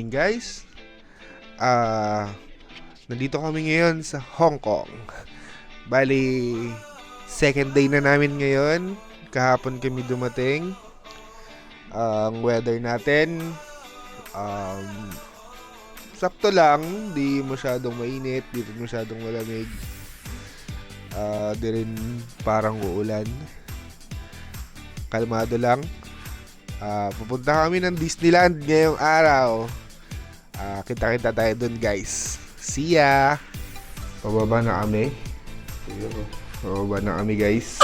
morning guys. Nandito kami ngayon sa Hong Kong. Bali, second day na namin ngayon. Kahapon kami dumating. Ang weather natin, sakto lang. Di masyadong mainit, di rin masyadong malamig. Di rin parang uulan. Kalmado lang. Pupunta kami ng Disneyland ngayong araw. Kita-kita tayo dun guys. See ya! Pababa na kami. Pababa na kami guys.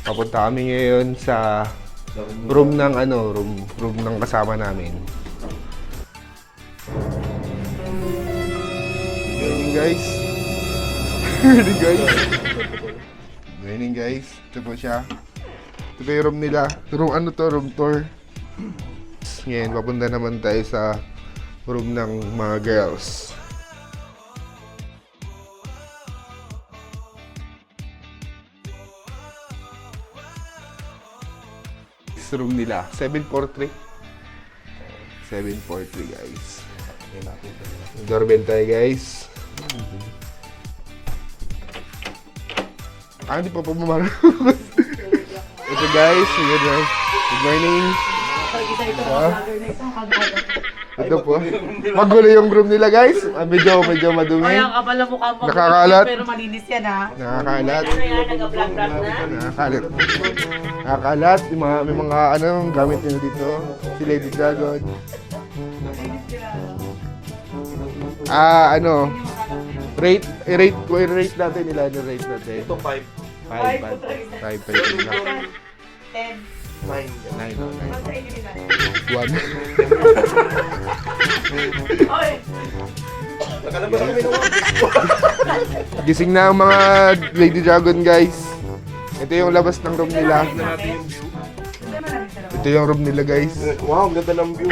Papunta kami ngayon sa room ng room ng kasama namin. Good morning guys. Good morning guys. Ito po siya. Ito yung room nila. Room tour. Ngayon, papunta naman tayo sa room ng mga girls. This room nila, 743. 743 guys. Doorbell tayo guys. Hindi pa pumarap. Ito guys, good morning. Ito po. Magulo yung room nila guys. Medyo madumi. Kaya ka pala mukha mo. Nakakalat. Pero malinis yan ha. Nakakalat. Ano yan, nag-vlog-vlog na? Nakakalat. May mga gamit nila dito. Si Lady Dragon. Rate natin nila. Rate natin. Ito 5. 5 lang. 10. 9. Basta ini nila. 1. Oy! Nakalabas kami ng Gising na ang mga Lady Dragon guys. Ito yung labas ng room nila. Ito yung room nila guys. Wow, ganda ng view.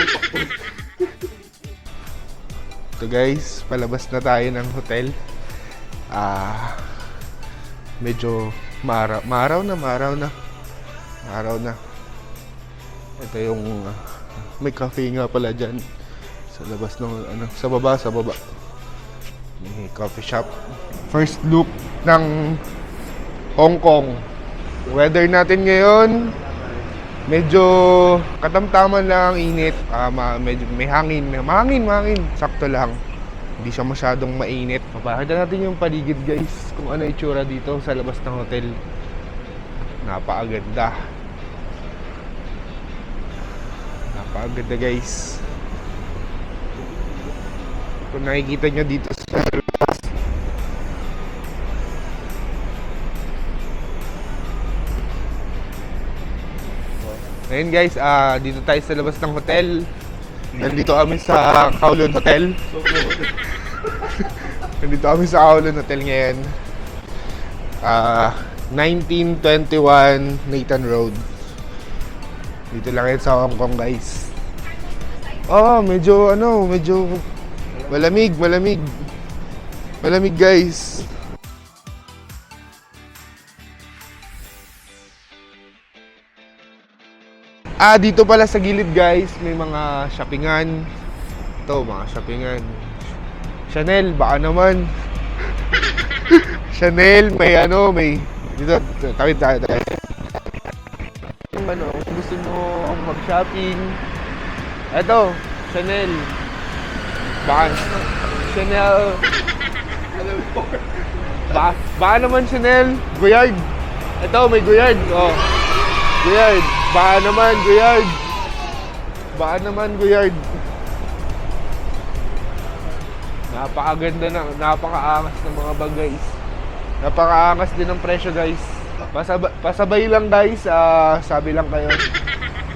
Ito guys, palabas na tayo ng hotel. Medyo maaraw na. Ito yung may cafe nga pala dyan sa labas ng sa baba. May coffee shop. First look ng Hong Kong. Weather natin ngayon, medyo katamtaman lang ang init. Medyo may hangin. Sakto lang. Hindi siya masyadong mainit. Papakita natin yung paligid guys. Kung ano itsura dito sa labas ng hotel. Napakaganda. Napakaganda guys. Kung nakikita nyo dito sa labas. Ngayon guys, dito tayo sa labas ng hotel. Nandito kami sa Kowloon Hotel. Nandito kami sa Kowloon Hotel ngayon. 1921 Nathan Road. Dito lang yan sa Hong Kong guys. Medyo malamig guys. Dito pala sa gilid guys, may mga shoppingan. Ito, mga shoppingan. Chanel, baka naman. Chanel, may dito, tawid tayo. Kung gusto mo mag-shopping. Ito, Chanel. Chanel. Baka naman Chanel. Goyard. Ito, may Goyard. Goyard. Baka naman Goyard. Napakaganda napakaangas ng mga bag guys. Napakaangas din ng presyo guys. Pasabay lang guys, sabi lang kayo.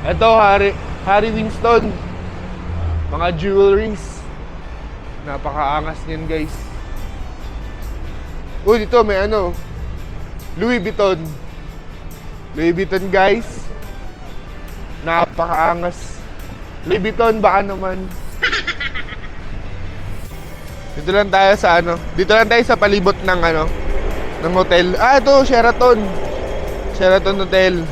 Ito, Harry Winston. Mga jewelries. Napakaangas niyan guys. Dito may Louis Vuitton. Louis Vuitton guys. Napakaangas. Louis Vuitton, baka naman. Dito lang tayo sa palibot ng ng hotel. Ito, Sheraton Hotel.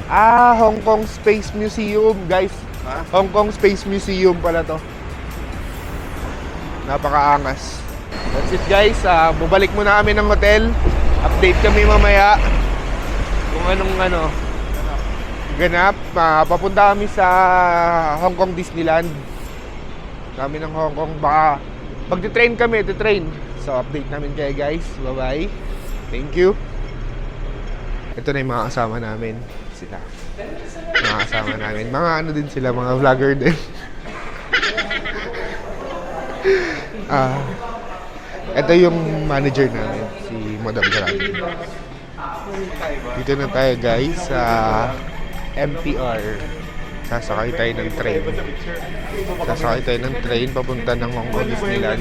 Hong Kong Space Museum, guys. Ha? Hong Kong Space Museum pala to. Napakaangas. That's it, guys. Bubalik muna kami ng hotel. Update kami mamaya kung anong ganap. Papunta kami sa Hong Kong Disneyland. Kami ng Hong Kong. Baka magti-train kami, So, update namin kayo, guys. Bye-bye. Thank you. Ito na yung mga kasama namin. Sila. Mga kasama namin. Mga ano din sila, mga vlogger din. Ito yung manager namin, si Madam Grabe. Dito na tayo, guys, sa MTR. Sasakay tayo ng train. Papunta ng Hong Kong Disneyland.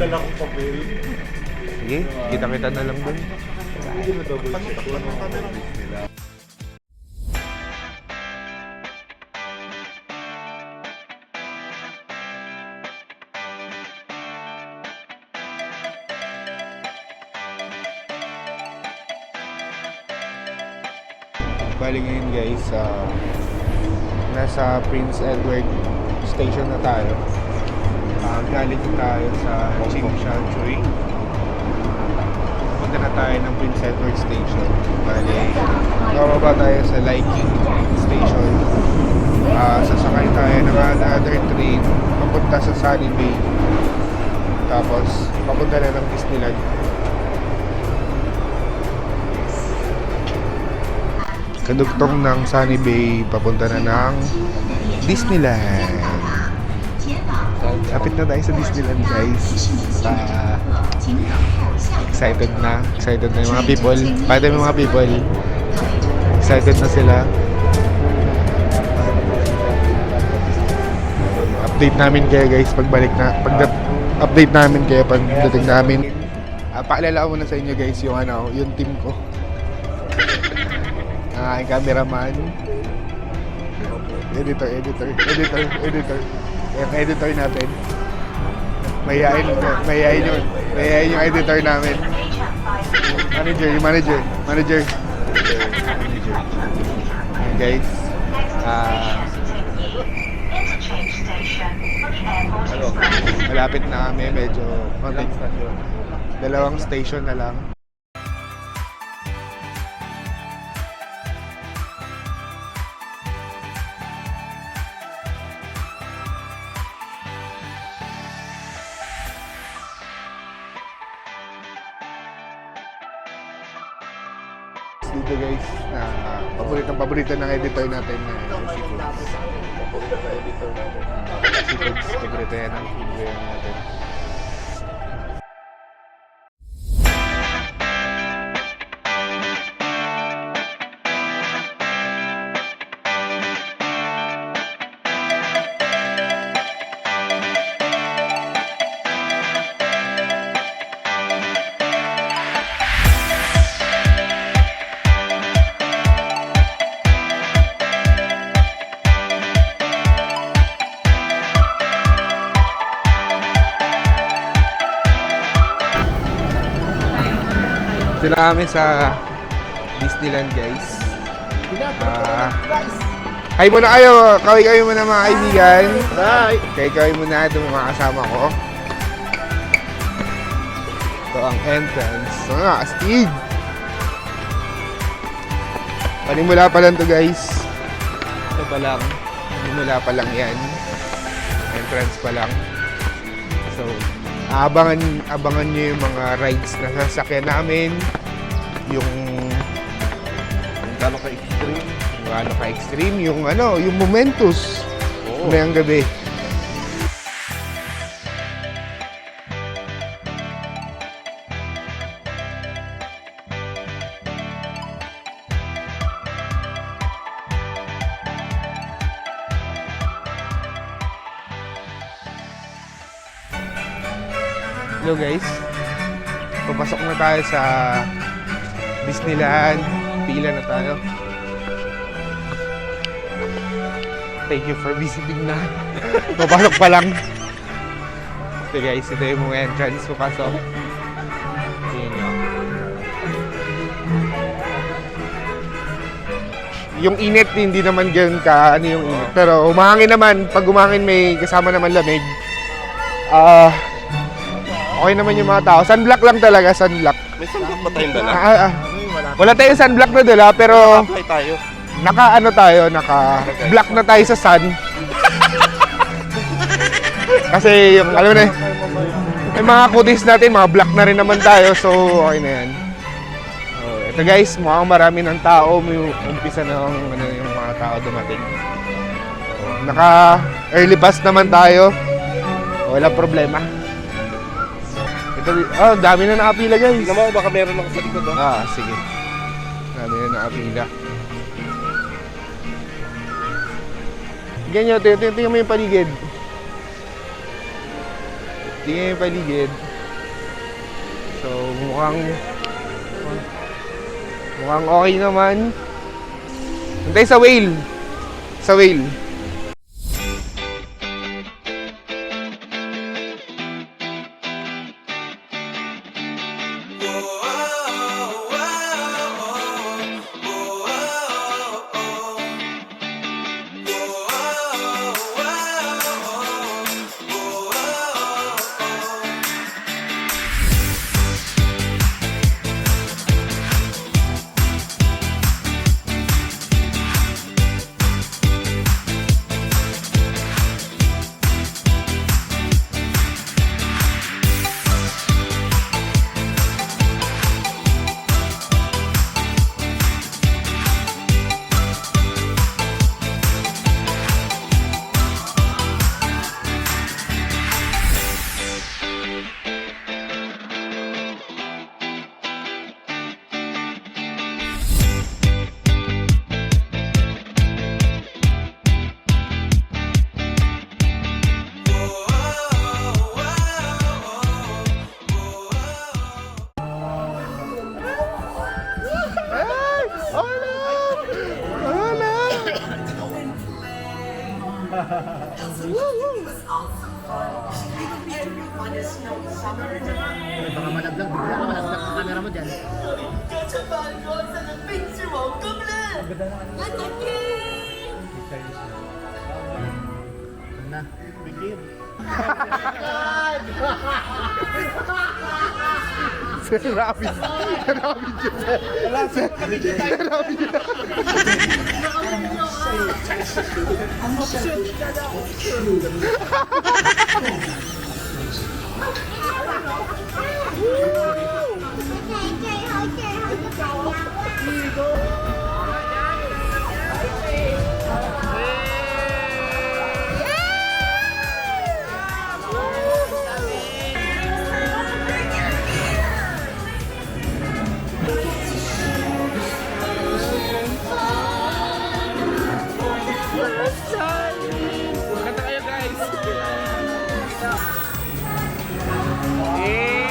Sige, kita-kita na lang dun. Bali ngayon, guys, nasa Prince Edward Station na tayo. Galing tayo sa Ching Sha Tsui. Punta na tayo ng Prince Edward Station. Bali, bababa tayo sa Liking Station. Sasakay tayo ng another train papunta sa Sunny Bay. Tapos, papunta na ng Disneyland. Kadugtong ng Sunny Bay, papunta na ng Disneyland. Kapit na tayo sa Disneyland, guys. Excited na yung mga people. Pati yung mga people. Excited na sila. Update namin kayo, guys, pagbalik na. Update namin kayo pagdating namin. Paalala ko muna sa inyo, guys, yung team ko. Ang cameraman, editor. Yung editor natin. Mayayain yung editor namin. Manager. Guys, malapit na kami, medyo konting station. Dalawang station na lang. Dito, guys, paborito ng editor natin na si Pugs. Paborito yan ng video natin. Ito na kami sa Disneyland, guys. Hi muna kayo! Kaway muna, mga kaibigan. Bye! Kaway muna ito, mga kasama ko. Ito ang entrance. Astig! Panimula pa lang to, guys. Ito pa lang. Panimula pa lang yan. Entrance pa lang. So, abangan nyo yung mga rides na sasakyan namin, yung Gano'n ka-extreme? yung Momentus. Ngayong gabi. Hello, guys. Papasok na tayo sa Disneyland. Pila na tayo. Thank you for visiting na. Papasok pa lang. So, guys, ito yung mga entrance. Papasok. Tingnan nyo. yung init, hindi naman ganun ka, ano yung init. Pero umahangin naman, pag umahangin may kasama naman lamig. Okay naman yung mga tao. Sunblock lang talaga, sunblock. May sunblock ba tayong dala? Wala tayong sunblock na dala, pero Apply tayo. naka-block na tayo sa sun. Kasi yung, alam mo na, yung mga kutis natin, mga black na rin naman tayo, so okay na yan. Ito guys, mukhang marami ng tao, may umpisa na yung mga tao dumating. Naka-early bus naman tayo, wala problema. Ito, dami na nakapila guys. Tingnan mo, baka meron ako sa likod. Sige. Dami na nakapila. Ganyan, tingnan mo yung paligid. Tingnan yung paligid. So, mukhang okay naman. Antay sa whale. Sa whale. Baka malaglag, bigla ka malaglag ang camera mo dyan. Na. Bigil. Sir Rabbit. Eh!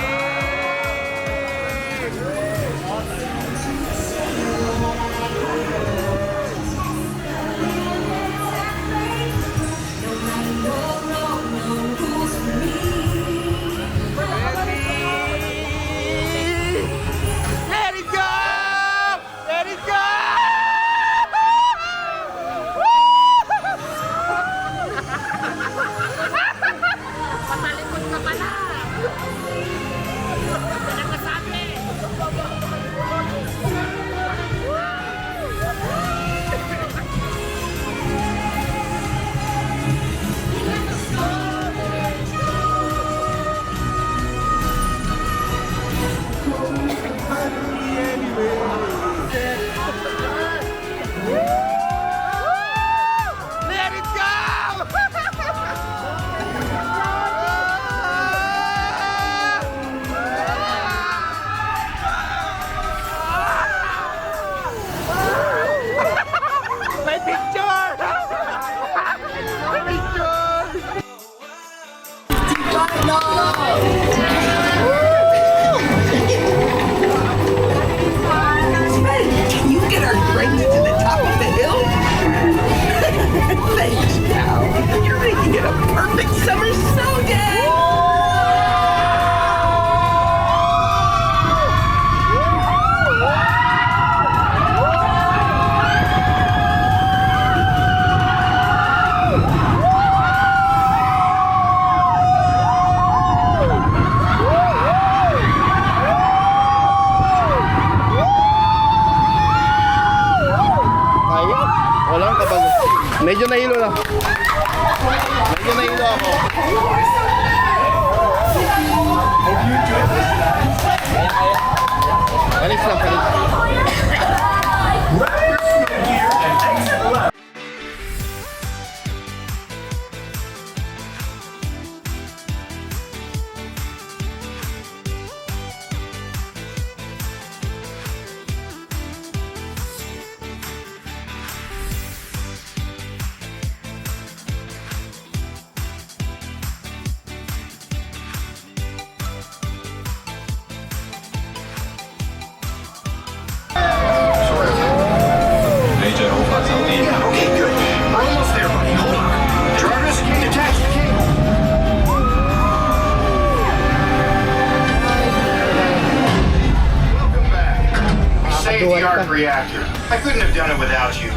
Dual the pa. arc reactor. I couldn't have done it without you.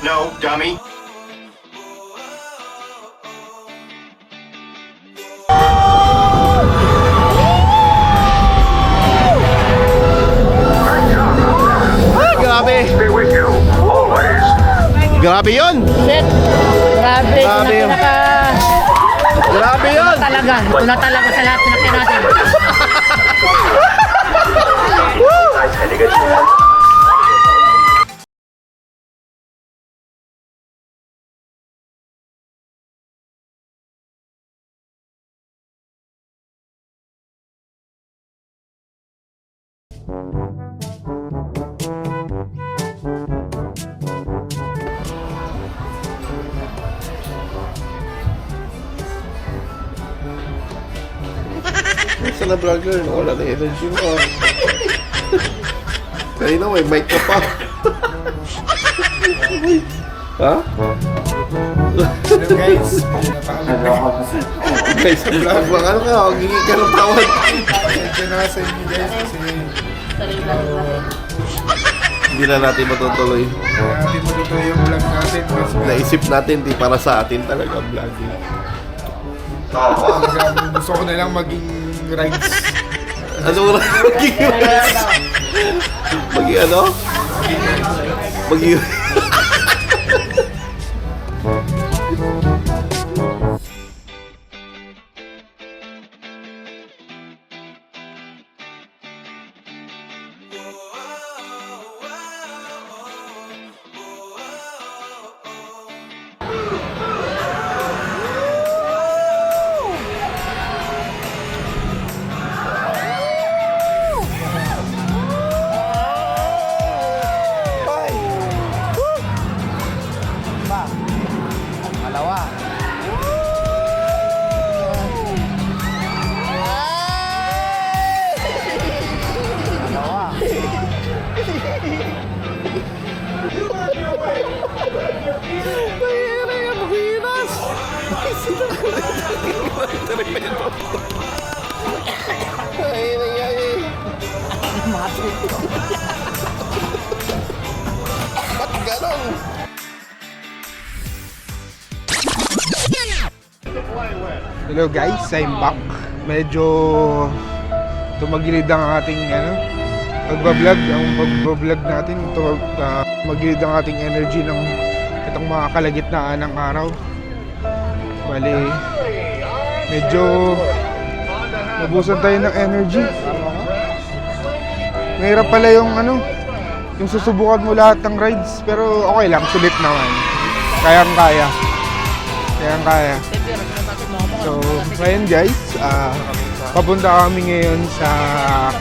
No, dummy. Grabe. Grabe yun. Shit! Grabe, ito na Grabe yun. pinaka... Grabe yun. Talaga, ito na talaga sa lahat pinakya natin. Sa na vlogger, wala na energy mo. Kaya na, may mic ka pa. Ha? Hello guys. Guys, sa vlog ba? Ano ka? Huwag ka ng tawad. Medyo na sa inyo guys kasi Hindi na natin matutuloy. hindi mo tutuloy yung vlog natin kasi Naisip natin, di para sa atin talaga vlogging. talagang gusto ko na lang maging rides. Ano na? Maging Maging ano? Maging Hello guys, I'm back. Medyo tumagilid ang ating pagbablog. Ang pagbablog natin, magilid ang ating energy ng itong mga kalagitnaan ng araw. Bali, medyo nabusan tayo ng energy. Mahirap pala yung yung susubukan mo lahat ng rides, pero okay lang, sulit naman. Kayang-kaya. Kayang-kaya. So, ngayon guys, papunta kami ngayon sa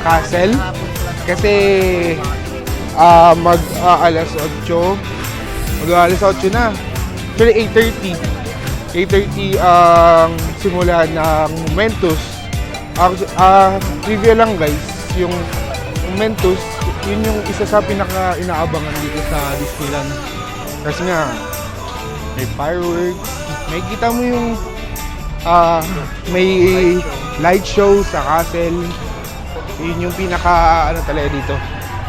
castle kasi mag-alas 8 na. Actually 8:30 ang simula ng Momentus. Trivia lang guys, yung Momentus, yun yung isa sa pinaka-inaabangan dito sa Disneyland. Kasi nga, may fireworks, may kita mo yung may light show sa castle. Yun yung pinaka talaga dito,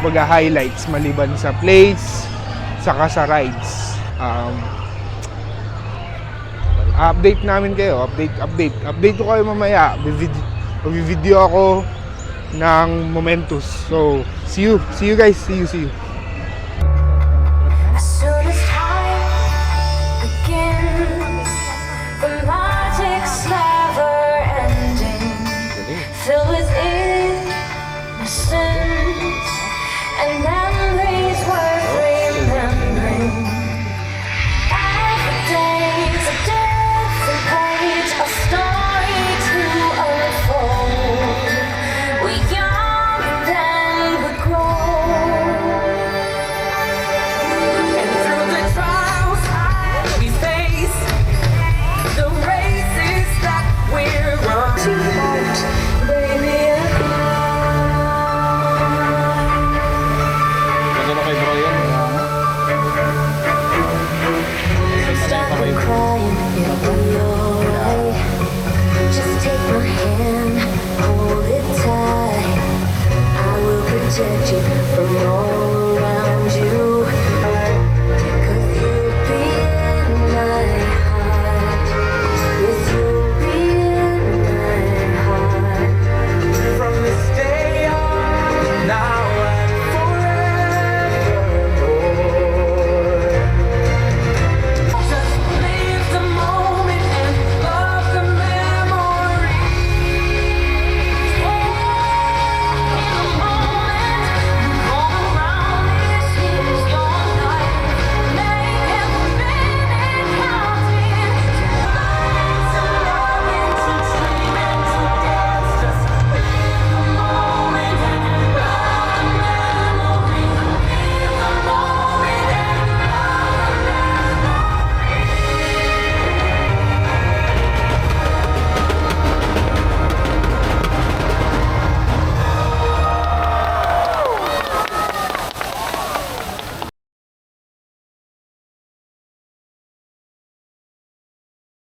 mga highlights maliban sa plays saka sa rides. Update namin kayo, update ko kayo mamaya. Video ako ng Momentus. So see you guys, see you.